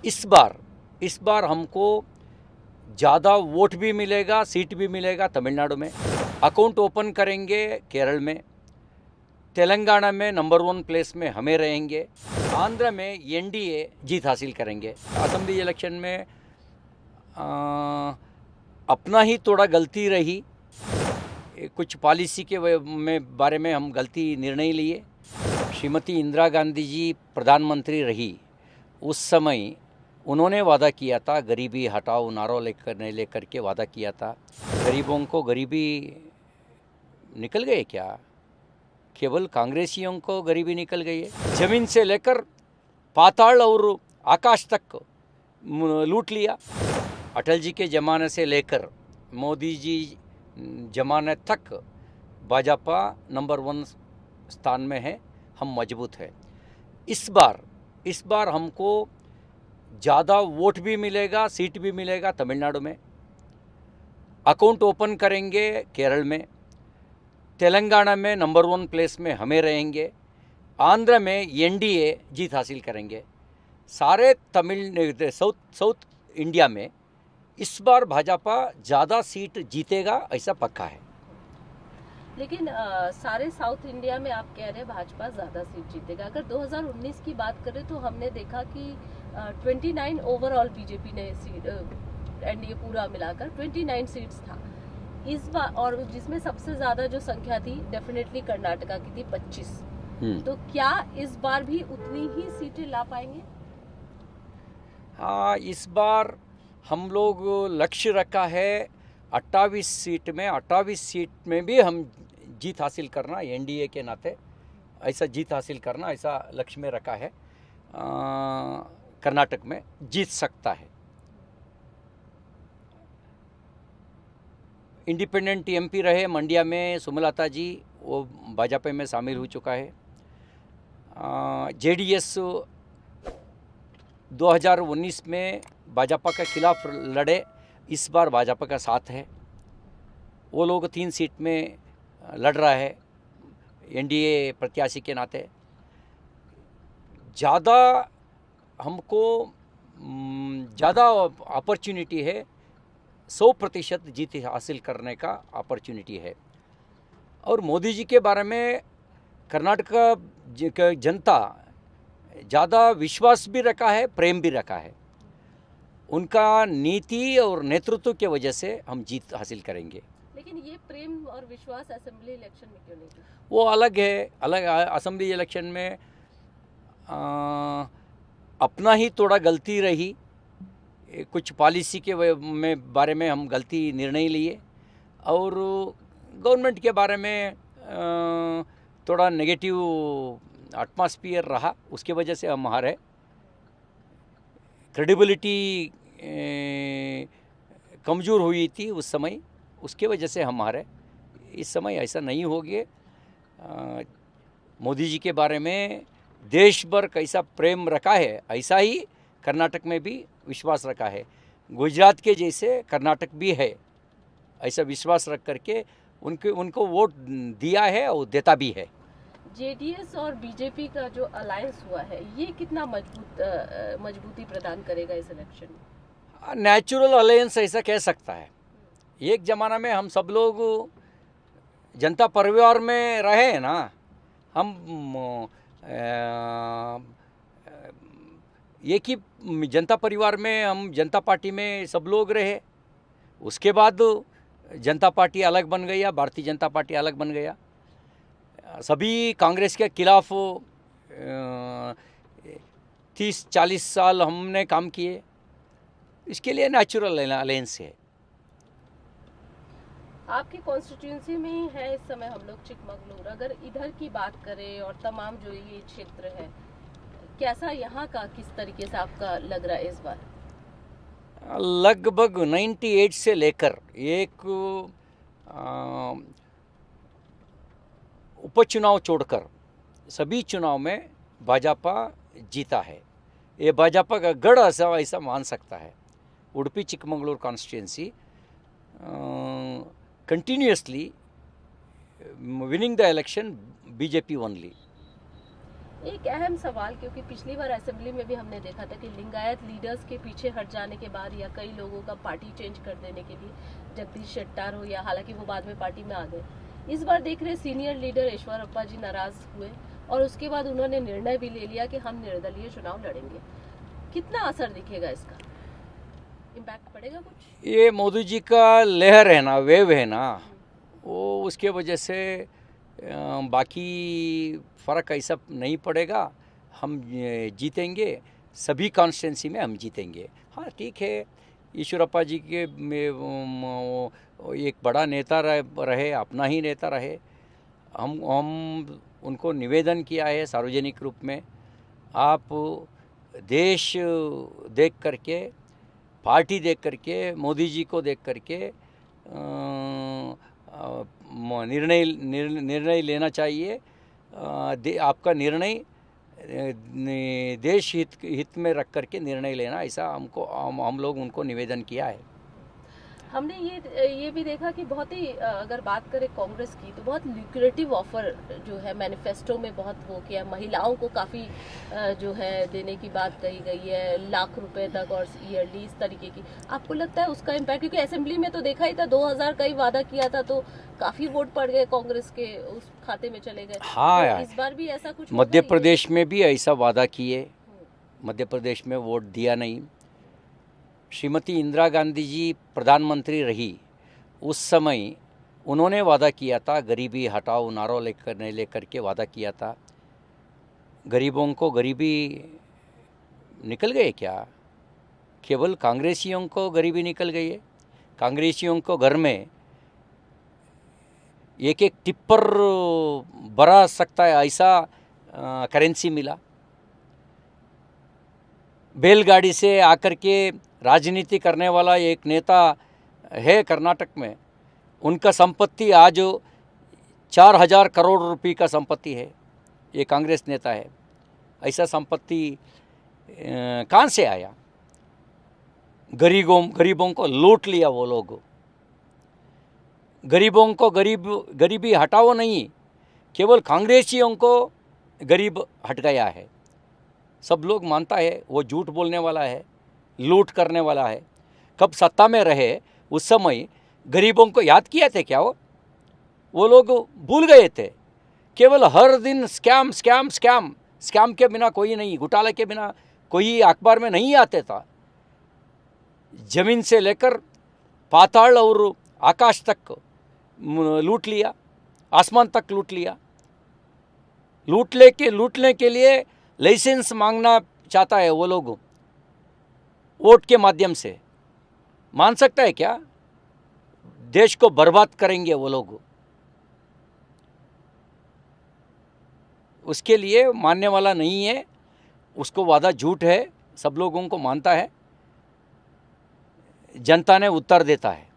इस बार हमको ज़्यादा वोट भी मिलेगा, सीट भी मिलेगा तमिलनाडु में। अकाउंट ओपन करेंगे केरल में, तेलंगाना में नंबर 1 प्लेस में हमें रहेंगे, आंध्र में एनडीए जीत हासिल करेंगे। असेंबली इलेक्शन में अपना ही थोड़ा गलती रही, कुछ पॉलिसी के बारे में हम गलती निर्णय लिए। श्रीमती इंदिरा गांधी जी प्रधानमंत्री रही उस समय उन्होंने वादा किया था, गरीबी हटाओ नारा लेकर के वादा किया था। गरीबों को गरीबी निकल गए क्या? केवल कांग्रेसियों को गरीबी निकल गई है। जमीन से लेकर पाताल और आकाश तक लूट लिया। अटल जी के ज़माने से लेकर मोदी जी ज़माने तक भाजपा नंबर 1 स्थान में है, हम मजबूत है। इस बार हमको ज़्यादा वोट भी मिलेगा, सीट भी मिलेगा तमिलनाडु में। अकाउंट ओपन करेंगे केरल में, तेलंगाना में नंबर 1 प्लेस में हमें रहेंगे, आंध्र में एनडीए जीत हासिल करेंगे। सारे साउथ इंडिया में इस बार भाजपा ज़्यादा सीट जीतेगा, ऐसा पक्का है। लेकिन सारे साउथ इंडिया में आप कह रहे हैं भाजपा ज्यादा सीट जीतेगा। अगर 2019 की बात करें तो हमने देखा कि 29 ओवरऑल बीजेपी ने सीट, एनडीए पूरा मिलाकर 29 सीट्स था इस बार, और जिसमें सबसे ज्यादा जो संख्या थी डेफिनेटली कर्नाटका की थी 25। तो क्या इस बार भी उतनी ही सीटें ला पाएंगे? हाँ, इस बार हम लोग लक्ष्य रखा है 28 सीट में भी हम जीत हासिल करना, एनडीए के नाते ऐसा जीत हासिल करना, ऐसा लक्ष्य में रखा है। कर्नाटक में जीत सकता है। इंडिपेंडेंट एमपी रहे मंड्या में सुमलता जी, वो भाजपा में शामिल हो चुका है। जेडीएस 2019 में भाजपा के खिलाफ लड़े, इस बार भाजपा का साथ है। वो लोग 3 सीट में लड़ रहा है एनडीए प्रत्याशी के नाते। ज़्यादा हमको ज़्यादा अपॉर्चुनिटी है, 100% जीत हासिल करने का अपॉर्चुनिटी है। और मोदी जी के बारे में कर्नाटक का जनता ज़्यादा विश्वास भी रखा है, प्रेम भी रखा है। उनका नीति और नेतृत्व के वजह से हम जीत हासिल करेंगे। लेकिन ये प्रेम और विश्वास असेंबली इलेक्शन में क्यों नहीं? वो अलग है, अलग। असेंबली इलेक्शन में अपना ही थोड़ा गलती रही, कुछ पॉलिसी के बारे में हम गलती निर्णय लिए, और गवर्नमेंट के बारे में थोड़ा नेगेटिव एटमॉस्फेयर रहा, उसके वजह से हम हारे। क्रेडिबिलिटी कमज़ोर हुई थी उस समय, उसके वजह से हम हारे। इस समय ऐसा नहीं होगी। मोदी जी के बारे में देश भर कैसा प्रेम रखा है, ऐसा ही कर्नाटक में भी विश्वास रखा है। गुजरात के जैसे कर्नाटक भी है, ऐसा विश्वास रख करके उनको वोट दिया है और देता भी है। जेडीएस और बीजेपी का जो अलायंस हुआ है, ये कितना मजबूती प्रदान करेगा इस इलेक्शन में? नेचुरल अलायंस ऐसा कह सकता है। एक ज़माना में हम सब लोग जनता परिवार में रहे हैं ना, हम एक ही जनता परिवार में, हम जनता पार्टी में सब लोग रहे। उसके बाद जनता पार्टी अलग बन गया, भारतीय जनता पार्टी अलग बन गया। सभी कांग्रेस के खिलाफ 30-40 साल हमने काम किए, इसके लिए नेचुरल अलायंस है। आपकी कॉन्स्टिट्यूंसी में ही है इस समय हम लोग चिकमगलूर। अगर इधर की बात करें और तमाम जो ये क्षेत्र है, कैसा यहाँ का किस तरीके से आपका लग रहा है इस बार? लगभग 98 से लेकर एक उपचुनाव छोड़कर सभी चुनाव में भाजपा जीता है। ये भाजपा का गढ़ ऐसा मान सकता है। Udupi Chikmagalur constituency continuously winning the election BJP only. एक अहम सवाल, क्योंकि पिछली बार असेंबली में भी हमने देखा था कि लिंगायत लीडर्स के पीछे हट जाने के बाद या कई लोगों का पार्टी चेंज कर देने के लिए, जगदीश शेट्टार हो या, हालांकि वो बाद में पार्टी में आ गए, इस बार देख रहे सीनियर लीडर ईश्वरप्पा जी नाराज हुए और उसके बाद उन्होंने निर्णय भी ले लिया कि हम निर्दलीय चुनाव लड़ेंगे। कितना असर दिखेगा इसका, इम्पैक्ट पड़ेगा कुछ? ये मोदी जी का लहर है ना, वेव है ना, वो उसके वजह से बाकी फ़र्क ऐसा नहीं पड़ेगा। हम जीतेंगे, सभी कॉन्स्टिट्यूंसी में हम जीतेंगे। हाँ ठीक है, ईश्वरप्पा जी के एक बड़ा नेता रहे, अपना ही नेता रहे। हम उनको निवेदन किया है सार्वजनिक रूप में, आप देश देख करके, पार्टी देख करके, मोदी जी को देख करके निर्णय लेना चाहिए। आपका निर्णय देश हित में रख करके निर्णय लेना, ऐसा हम लोग उनको निवेदन किया है। हमने ये भी देखा कि बहुत ही, अगर बात करें कांग्रेस की, तो बहुत ल्यूक्रेटिव ऑफर जो है मैनिफेस्टो में बहुत वो किया, महिलाओं को काफ़ी जो है देने की बात कही गई है, लाख रुपए तक और ईयरली, इस तरीके की। आपको लगता है उसका इम्पैक्ट, क्योंकि असेंबली में तो देखा ही था 2000 का ही वादा किया था, तो काफ़ी वोट पड़ गए कांग्रेस के उस खाते में चले गए। हाँ, तो इस बार भी ऐसा कुछ? मध्य प्रदेश में भी ऐसा वादा किए, मध्य प्रदेश में वोट दिया नहीं। श्रीमती इंदिरा गांधी जी प्रधानमंत्री रही उस समय उन्होंने वादा किया था, गरीबी हटाओ नारा लेकर के वादा किया था। गरीबों को गरीबी निकल गए क्या? केवल कांग्रेसियों को गरीबी निकल गई है। कांग्रेसियों को घर में एक एक टिप्पर भरा सकता है ऐसा करेंसी मिला। बैलगाड़ी से आकर के राजनीति करने वाला एक नेता है कर्नाटक में, उनका संपत्ति आज 4000 करोड़ रुपए का संपत्ति है। ये कांग्रेस नेता है। ऐसा संपत्ति कहाँ से आया? गरीबों को लूट लिया वो लोग। गरीबों को गरीबी हटाओ नहीं, केवल कांग्रेसियों को गरीब हट गया है। सब लोग मानता है वो झूठ बोलने वाला है, लूट करने वाला है। कब सत्ता में रहे उस समय गरीबों को याद किए थे क्या? वो लोग भूल गए थे। केवल हर दिन स्कैम स्कैम स्कैम स्कैम के बिना कोई नहीं, घोटाले के बिना कोई अखबार में नहीं आते था। जमीन से लेकर पाताल और आकाश तक लूट लिया, आसमान तक लूट लिया। लूटने के लिए लाइसेंस मांगना चाहता है वो लोग, वोट के माध्यम से। मान सकता है क्या? देश को बर्बाद करेंगे वो लोग। उसके लिए मानने वाला नहीं है, उसको वादा झूठ है, सब लोगों को मानता है। जनता ने उत्तर देता है।